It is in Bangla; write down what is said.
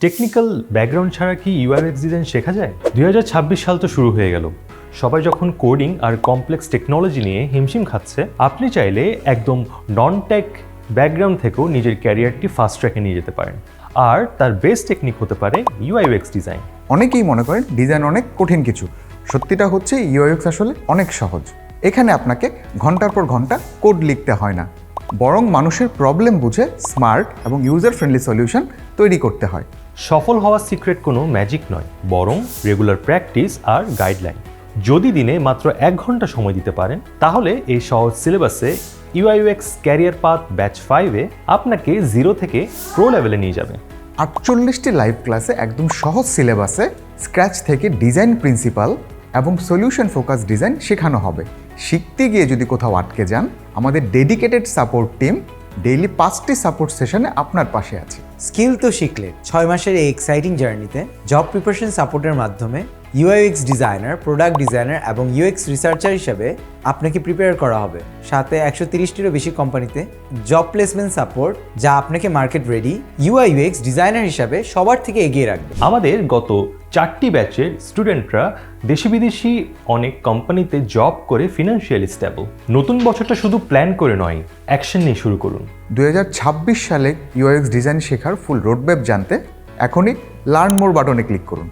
টেকনিক্যাল ব্যাকগ্রাউন্ড ছাড়া কি ইউআইএক্স ডিজাইন শেখা যায়? 2026 সাল তো শুরু হয়ে গেল। সবাই যখন কোডিং আর কমপ্লেক্স টেকনোলজি নিয়ে হিমশিম খাচ্ছে, আপনি চাইলে একদম নন টেক ব্যাকগ্রাউন্ড থেকেও নিজের ক্যারিয়ারটি ফাস্ট ট্র্যাকে নিয়ে যেতে পারেন। আর তার বেস্ট টেকনিক হতে পারে ইউআইএক্স ডিজাইন। অনেকেই মনে করেন ডিজাইন অনেক কঠিন কিছু। সত্যিটা হচ্ছে ইউআইএক্স আসলে অনেক সহজ। এখানে আপনাকে ঘন্টার পর ঘন্টা কোড লিখতে হয় না, বরং মানুষের প্রবলেম বুঝে স্মার্ট এবং ইউজার ফ্রেন্ডলি সলিউশন তৈরি করতে হয়। সফল হওয়ার সিক্রেট কোনো ম্যাজিক নয়, বরং রেগুলার প্র্যাকটিস আর গাইডলাইন। যদি দিনে মাত্র 1 ঘন্টা সময় দিতে পারেন, তাহলে এই সহজ সিলেবাসে ইউআইএক্স ক্যারিয়ার পাথ ব্যাচ 5-এ আপনাকে 0 থেকে প্রো লেভেলে নিয়ে যাবে। 48টি লাইভ ক্লাসে একদম সহজ সিলেবাসে স্ক্র্যাচ থেকে ডিজাইন প্রিন্সিপাল এবং সলিউশন ফোকাস ডিজাইন শেখানো হবে। শিখতে গিয়ে যদি কোথাও আটকে যান, আমাদের ডেডিকেটেড সাপোর্ট টিম ডেইলি 5টি সাপোর্ট সেশনে আপনার পাশে আছে। স্কিল তো শিখলে 6 মাসের এই এক্সাইটিং জার্নিতে জব প্রিপারেশন সাপোর্টের মাধ্যমে ইউআইএক্স ডিজাইনার, প্রোডাক্ট ডিজাইনার এবং ইউএক্স রিসার্চার হিসেবে আপনাকে প্রিপেয়ার করা হবে। সাথে 130টিরও বেশি কোম্পানিতে জব প্লেসমেন্ট সাপোর্ট, যা আপনাকে মার্কেট রেডি ইউআইএক্স ডিজাইনার হিসাবে সবার থেকে এগিয়ে রাখবে। আমাদের গত 4টি ব্যাচের স্টুডেন্টরা দেশি বিদেশি অনেক কোম্পানিতে জব করে ফিনান্সিয়ালি স্টেবল। নতুন বছরটা শুধু প্ল্যান করে নয়, অ্যাকশন নিয়ে শুরু করুন। 2026 সালে ইউআইএক্স ডিজাইন শেখার ফুল রোডম্যাপ জানতে এখনই লার্ন মোর বাটনে ক্লিক করুন।